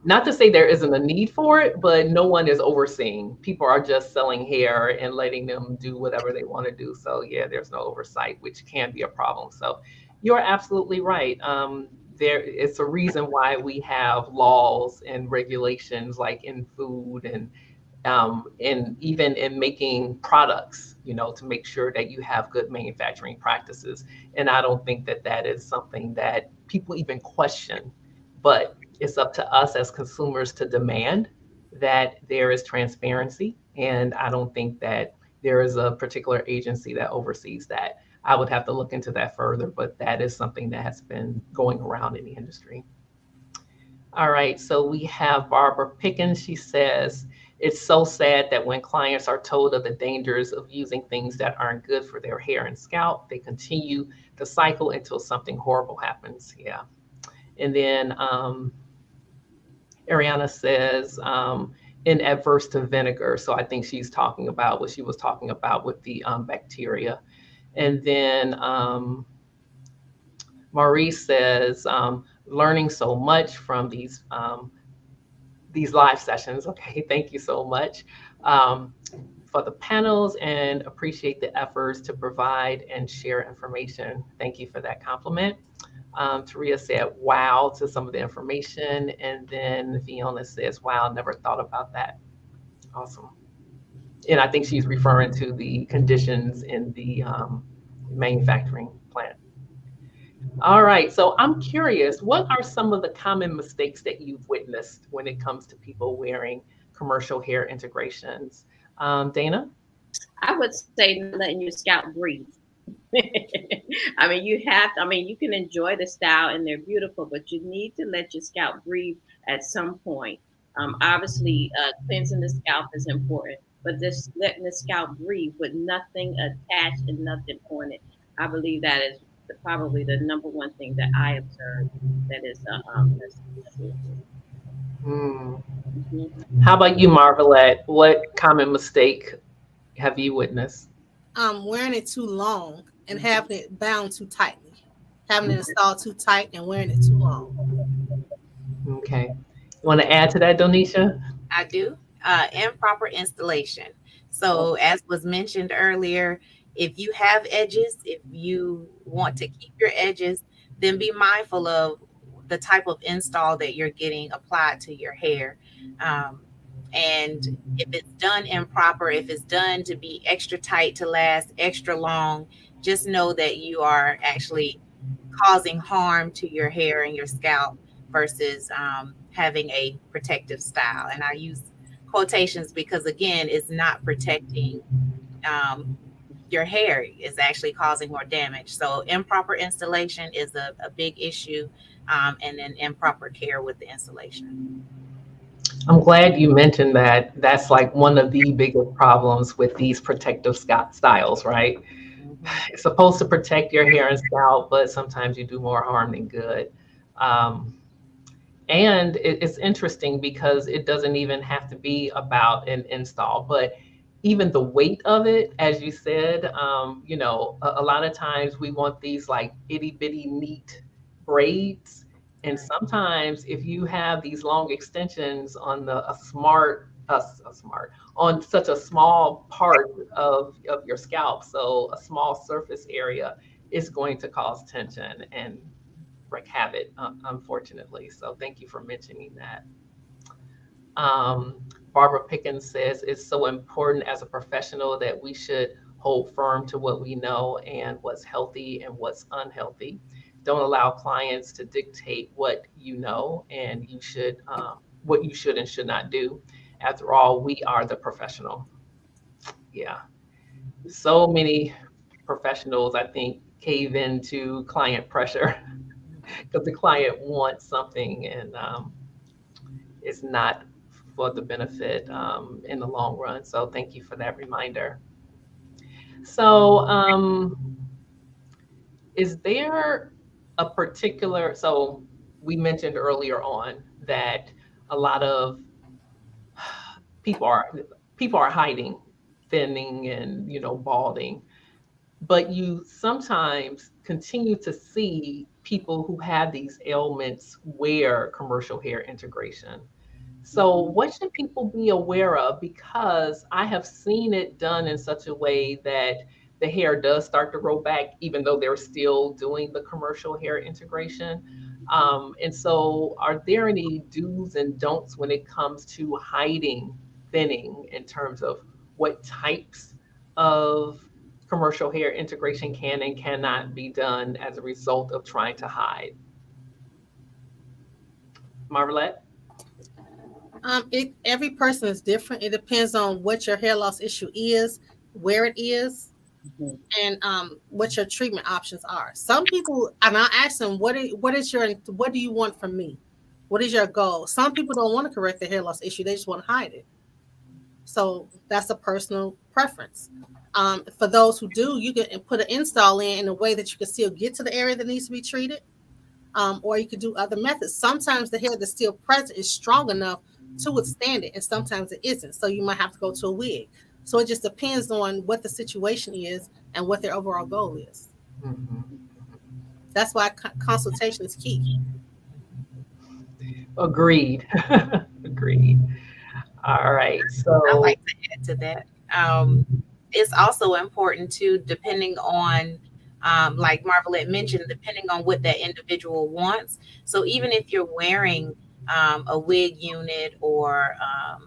S1: not to say there isn't a need for it, but no one is overseeing. People are just selling hair and letting them do whatever they want to do. So yeah, there's no oversight, which can be a problem. So you're absolutely right. It's a reason why we have laws and regulations like in food and even in making products, to make sure that you have good manufacturing practices. And I don't think that that is something that people even question, but it's up to us as consumers to demand that there is transparency. And I don't think that there is a particular agency that oversees that. I would have to look into that further, but that is something that has been going around in the industry. All right, so we have Barbara Pickens. She says, it's so sad that when clients are told of the dangers of using things that aren't good for their hair and scalp, they continue the cycle until something horrible happens. Yeah. And then Ariana says, inadverse to vinegar. So I think she's talking about what she was talking about with the bacteria. And then Maurice says, learning so much from these live sessions. Okay, thank you so much for the panels and appreciate the efforts to provide and share information. Thank you for that compliment. Taria said, wow, to some of the information. And then Fiona says, wow, never thought about that. Awesome. And I think she's referring to the conditions in the manufacturing plant. All right, so I'm curious, what are some of the common mistakes that you've witnessed when it comes to people wearing commercial hair integrations? Dana?
S2: I would say not letting your scalp breathe. I mean, you can enjoy the style and they're beautiful, but you need to let your scalp breathe at some point. Obviously, cleansing the scalp is important, but this letting the scalp breathe with nothing attached and nothing on it, I believe that is probably the number one thing that I observed that is
S1: Hmm.
S2: Mhm.
S1: How about you, Marvelette? What common mistake have you witnessed?
S4: Wearing it too long and having it bound too tightly, having it installed too tight and wearing it too long.
S1: Okay. You want to add to that, Donisha?
S3: I do. Improper installation. So, as was mentioned earlier, if you have edges, if you want to keep your edges, then be mindful of the type of install that you're getting applied to your hair. Um, and if it's done improper, if it's done to be extra tight to last extra long, just know that you are actually causing harm to your hair and your scalp versus having a protective style. And I use quotations because, again, it's not protecting um, your hair, is actually causing more damage. So, improper installation is a big issue, and then improper care with the installation.
S1: I'm glad you mentioned that. That's like one of the biggest problems with these protective styles, right?
S3: Mhm.
S1: It's supposed to protect your hair and scalp, but sometimes you do more harm than good. Um, and it's interesting because it doesn't even have to be about an install, but even the weight of it, as you said, a lot of times we want these like itty bitty neat braids. And
S3: Right.
S1: sometimes if you have these long extensions on a smart, on such a small part of your scalp, so a small surface area, is going to cause tension and wreak havoc, unfortunately. So thank you for mentioning that. Um, Barbara Pickens says it's so important as a professional that we should hold firm to what we know and what's healthy and what's unhealthy. Don't allow clients to dictate what you know and what you should and should not do. After all, we are the professional. Yeah. So many professionals, I think, cave into client pressure because the client wants something and it's not for the benefit in the long run. So thank you for that reminder. So is there a particular, so we mentioned earlier on that a lot of people are people are hiding thinning and balding, but you sometimes continue to see people who have these ailments wear commercial hair integration. So, what should people be aware of? Because I have seen it done in such a way that the hair does start to grow back, even though they're still doing the commercial hair integration. And so, are there any do's and don'ts when it comes to hiding thinning in terms of what types of commercial hair integration can and cannot be done as a result of trying to hide? Marvelette?
S4: Every person is different. It depends on what your hair loss issue is, where it is,
S2: Mhm.
S4: and what your treatment options are. Some people, and I'll ask them, what do you want from me? What is your goal? Some people don't want to correct the hair loss issue; they just want to hide it. So that's a personal preference. For those who do, you can put an install in a way that you can still get to the area that needs to be treated, or you could do other methods. Sometimes the hair that's still present is strong enough to withstand it, and sometimes it isn't. So you might have to go to a wig. So it just depends on what the situation is and what their overall goal is.
S1: Mhm.
S4: That's why consultation is key.
S1: Agreed. Agreed. All right.
S3: I
S1: So,
S3: like to add to that. It's also important too, depending on, like Marvelette mentioned, depending on what that individual wants. So even if you're wearing a wig unit or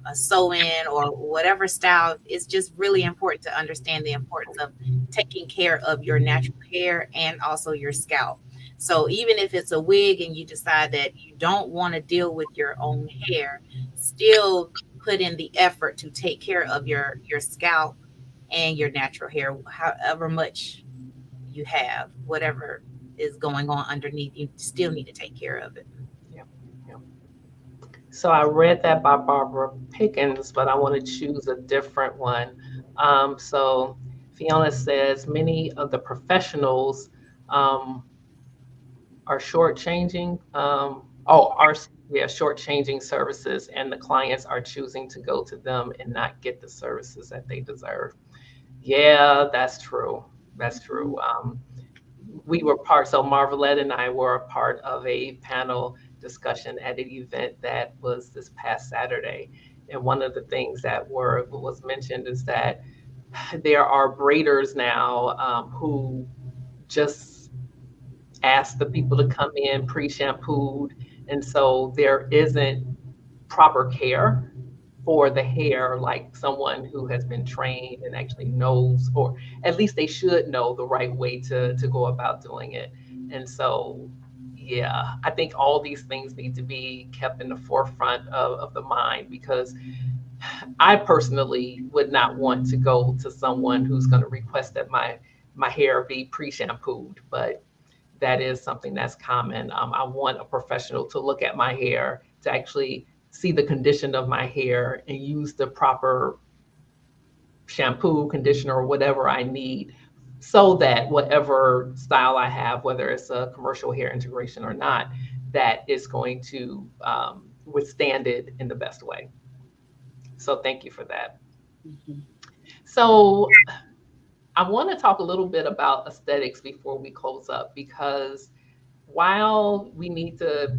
S3: a sew-in or whatever style, it's just really important to understand the importance of taking care of your natural hair and also your scalp. So even if it's a wig and you decide that you don't want to deal with your own hair, still put in the effort to take care of your scalp and your natural hair, however much you have, whatever is going on underneath, you still need to take care of it.
S1: yeah, yeah. So I read that by Barbara Pickens, but I want to choose a different one. So Fiona says many of the professionals um, are shortchanging. Are yeah, shortchanging services, and the clients are choosing to go to them and not get the services that they deserve. Yeah, that's true. That's true. We were part, so Marvelette and I were a part of a panel discussion at an event that was this past Saturday. And one of the things that was mentioned is that there are braiders now who just ask the people to come in pre-shampooed. And so there isn't proper care for the hair, like someone who has been trained and actually knows, or at least they should know the right way to go about doing it. And so, yeah, I think all these things need to be kept in the forefront of the mind, because I personally would not want to go to someone who's going to request that my hair be pre-shampooed, but that is something that's common. I want a professional to look at my hair, to actually see the condition of my hair and use the proper shampoo, conditioner, or whatever I need, so that whatever style I have, whether it's a commercial hair integration or not, that is going to withstand it in the best way. So thank you for that.
S2: Mhm.
S1: So I want to talk a little bit about aesthetics before we close up, because while we need to,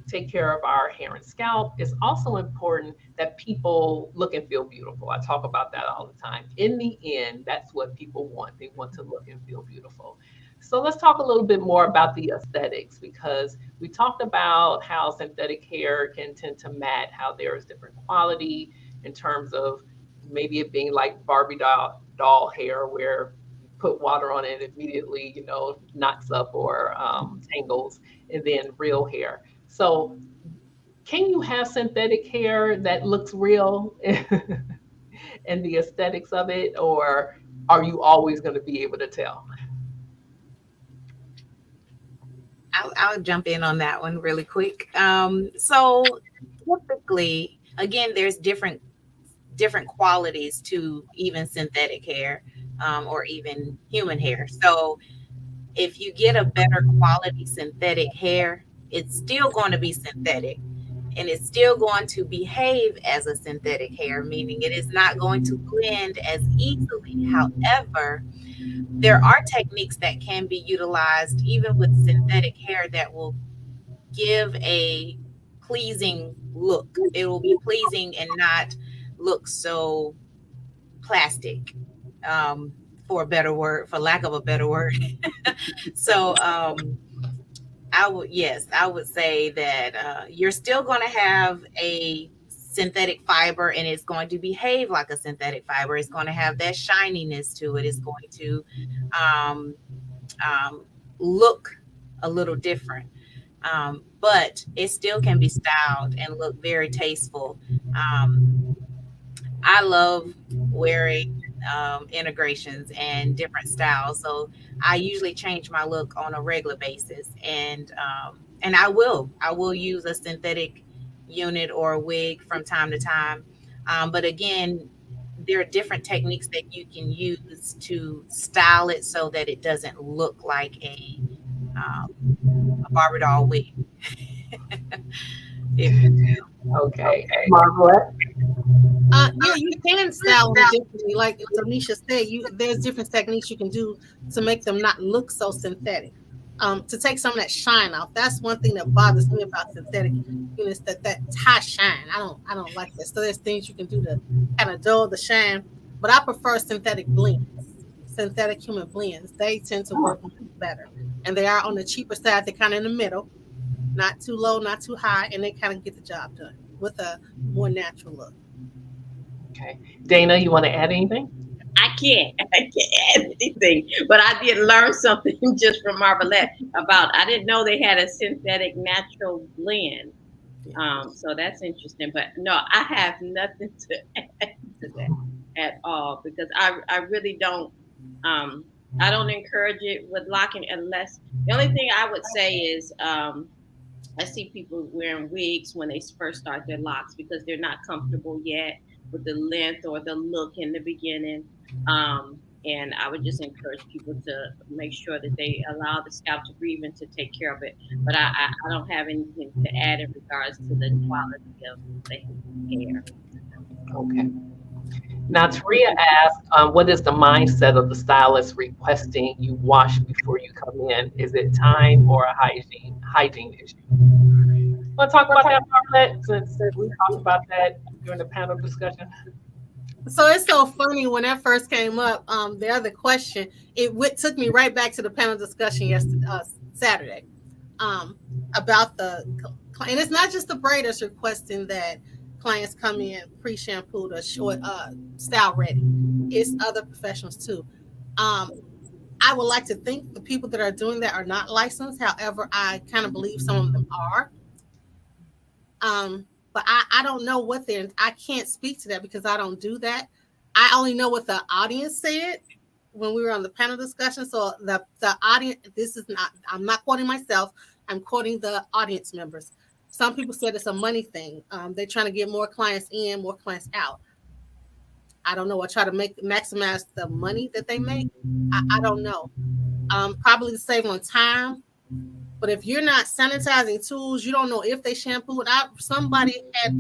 S1: take care of our hair and scalp, it's also important that people look and feel beautiful. I talk about that all the time. In the end, that's what people want. They want to look and feel beautiful. So let's talk a little bit more about the aesthetics, because we talked about how synthetic hair can tend to matte, how there is different quality in terms of maybe it being like Barbie doll hair, where put water on it immediately, knots up or tangles, and then real hair. So, can you have synthetic hair that looks real and the aesthetics of it, or are you always going to be able to tell?
S3: I'll jump in on that one really quick. So typically, again, there's different qualities to even synthetic hair, or even human hair. So If you get a better quality synthetic hair, it's still going to be synthetic and it's still going to behave as a synthetic hair, meaning it is not going to blend as easily. However, there are techniques that can be utilized even with synthetic hair that will give a pleasing look. It will be pleasing and not look so plastic, for a better word, for lack of a better word. So I would say that you're still going to have a synthetic fiber and it's going to behave like a synthetic fiber. It's going to have that shininess to it. It's going to um, look a little different. But it still can be styled and look very tasteful. I love wearing integrations and different styles. So I usually change my look on a regular basis, and I will use a synthetic unit or a wig from time to time. But again, there are different techniques that you can use to style it so that it doesn't look like a Barbie doll wig. If you will.
S1: Okay. Margaret?
S4: Yeah, you can style them differently. Like Tanisha said, there's different techniques you can do to make them not look so synthetic. To take some of that shine off. That's one thing that bothers me about synthetic units, that high shine. I don't like that. So there's things you can do to kind of dull the shine. But I prefer synthetic blends, synthetic human blends. They tend to work better. And they are on the cheaper side. They're kind of in the middle, not too low, not too high, and they kind of get the job done with a more natural look.
S1: Okay. Dana, you want to add anything?
S2: I can't add anything, but I did learn something just from Marvelette about, I didn't know they had a synthetic natural blend. So that's interesting, but no, I have nothing to add to that at all, because I really don't, I don't encourage it with locking, unless, the only thing I would say is, I see people wearing wigs when they first start their locks because they're not comfortable yet with the length or the look in the beginning. And I would just encourage people to make sure that they allow the scalp to breathe and to take care of it. But I don't have anything to add in regards to the quality of the hair.
S1: Okay. Now, Taria asked, what is the mindset of the stylist requesting you wash before you come in? Is it time or a hygiene issue? Want to talk about that, Margaret, since we talked about that during the panel discussion?
S4: So it's so funny when that first came up. The other question, took me right back to the panel discussion yesterday, Saturday, about and it's not just the braiders requesting that clients come in pre-shampooed or short style ready. It's other professionals too. I would like to think the people that are doing that are not licensed. However, I kind of believe some of them are. But I don't know what I can't speak to that because I don't do that. I only know what the audience said when we were on the panel discussion. So the audience, I'm not quoting myself. I'm quoting the audience members. Some people said it's a money thing. They're trying to get more clients in, more clients out. I don't know. I try to maximize the money that they make. I don't know. Probably to save on time. But if you're not sanitizing tools, you don't know if they shampooed. Somebody had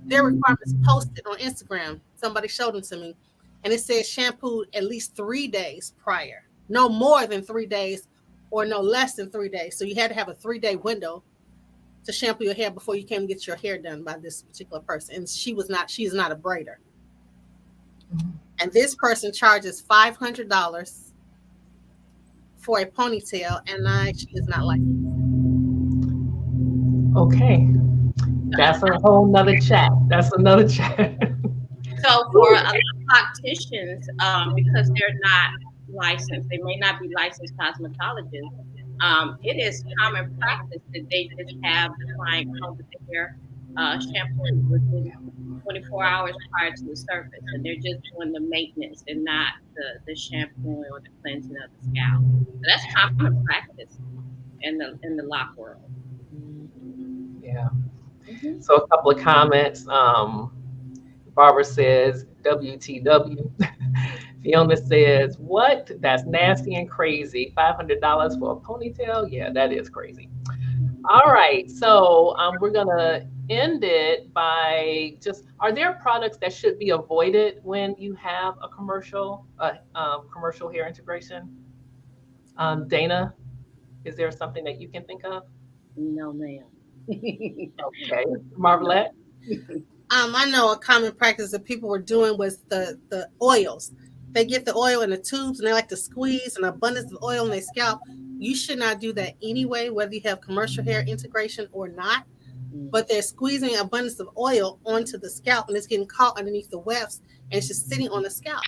S4: their requirements posted on Instagram. Somebody showed them to me. And it said shampooed at least 3 days prior. No more than 3 days or no less than 3 days. So you had to have a 3-day window to shampoo your hair before you came get your hair done by this particular person. And she's not a braider. Mm-hmm. And this person charges $500 for a ponytail, and she is not like it.
S1: Okay. That's a whole nother chat. That's another chat.
S2: So for a lot of opticians, because they're not licensed, they may not be licensed cosmetologists, it is common practice that they just have the client come with the hair shampoo within 24 hours prior to the service, and they're just doing the maintenance and not the shampooing or the cleansing of the scalp. So that's common practice in the lock world.
S1: Yeah. Mm-hmm. So a couple of comments. Barbara says, WTW. Fiona says, what? That's nasty and crazy. $500 for a ponytail? Yeah, that is crazy. All right. So we're going to end it by just, are there products that should be avoided when you have a commercial hair integration? Dana, is there something that you can think of?
S2: No, ma'am.
S1: Okay. Marvelette?
S4: I know a common practice that people were doing was the oils. They get the oil in the tubes and they like to squeeze an abundance of oil in their scalp. You should not do that anyway, whether you have commercial hair integration or not. But they're squeezing abundance of oil onto the scalp and it's getting caught underneath the wefts and it's just sitting on the scalp,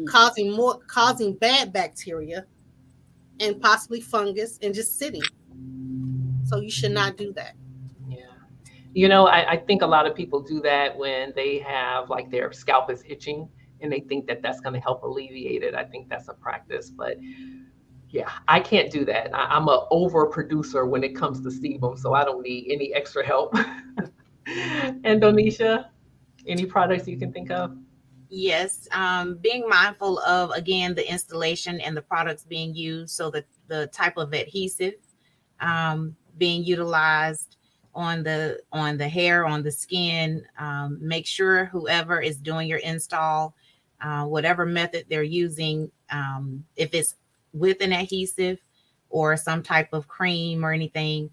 S4: causing bad bacteria and possibly fungus and just sitting. So you should not do that.
S1: Yeah. I think a lot of people do that when they have like their scalp is itching and they think that that's going to help alleviate it. I think that's a practice, but yeah, I can't do that. I'm a over producer when it comes to sebum, so I don't need any extra help. And Donisha, any products you can think of?
S3: Yes, being mindful of, again, the installation and the products being used. So the type of adhesive being utilized on the hair, on the skin. Make sure whoever is doing your install, whatever method they're using, if it's with an adhesive or some type of cream or anything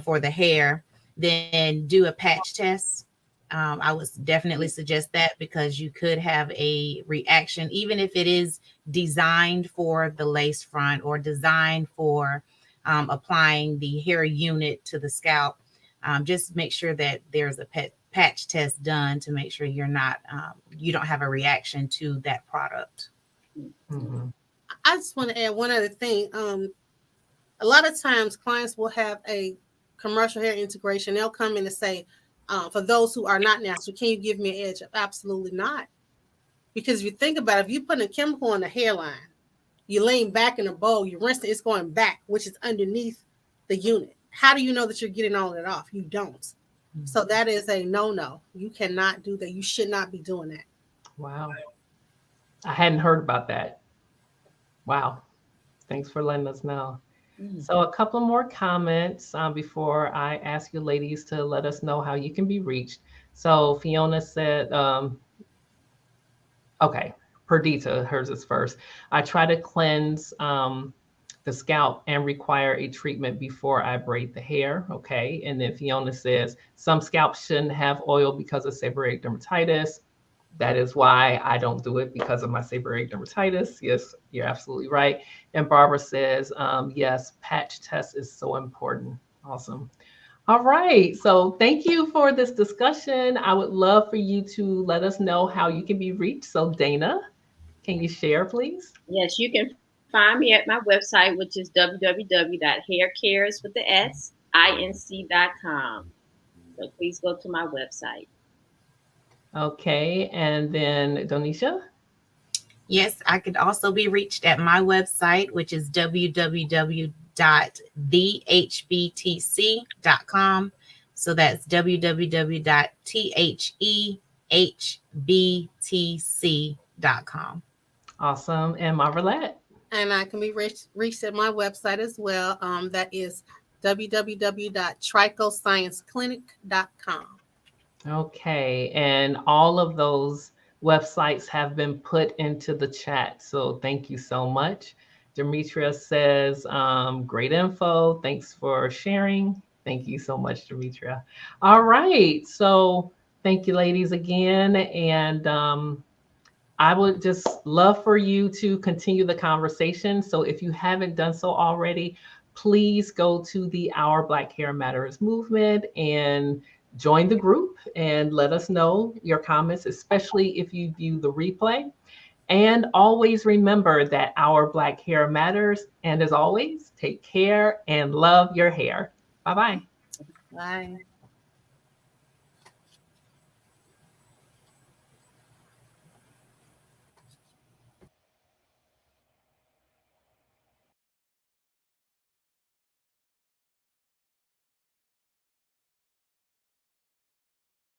S3: for the hair, then do a patch test. I would definitely suggest that because you could have a reaction, even if it is designed for the lace front or designed for applying the hair unit to the scalp. Just make sure that there's a patch test done to make sure you don't have a reaction to that product.
S1: Mm-hmm.
S4: I just want to add one other thing. A lot of times clients will have a commercial hair integration. They'll come in and say, for those who are not natural, can you give me an edge? Absolutely not. Because if you think about it, if you put a chemical on the hairline, you lean back in a bowl, you rinse it, it's going back, which is underneath the unit. How do you know that you're getting all of it off? You don't. Mm-hmm. So that is a no-no. You cannot do that. You should not be doing that.
S1: Wow. I hadn't heard about that. Wow. Thanks for letting us know. Mm-hmm. So a couple more comments before I ask you ladies to let us know how you can be reached. So Fiona said, okay, Perdita, hers is first. I try to cleanse the scalp and require a treatment before I braid the hair. Okay. And then Fiona says, some scalps shouldn't have oil because of seborrheic dermatitis. That is why I don't do it, because of my seborrheic dermatitis. Yes, you're absolutely right. And Barbara says, yes, patch test is so important. Awesome. All right. So thank you for this discussion. I would love for you to let us know how you can be reached. So Dana, can you share, please?
S2: Yes, you can find me at my website, which is www.haircares.com. So please go to my website.
S1: Okay, and then Donisha?
S3: Yes, I could also be reached at my website, which is www.thehbtc.com. So that's www.thehbtc.com.
S1: Awesome. And Marvelette?
S4: And I can be reached at my website as well. That is www.trichoscienceclinic.com.
S1: Okay, and all of those websites have been put into the chat. So thank you so much. Demetria says, great info. Thanks for sharing. Thank you so much, Demetria. All right. So thank you, ladies, again. And I would just love for you to continue the conversation. So if you haven't done so already, please go to the Our Black Hair Matters movement and join the group and let us know your comments, especially if you view the replay. And always remember that our Black hair matters. And as always, take care and love your hair. Bye-bye.
S4: Bye.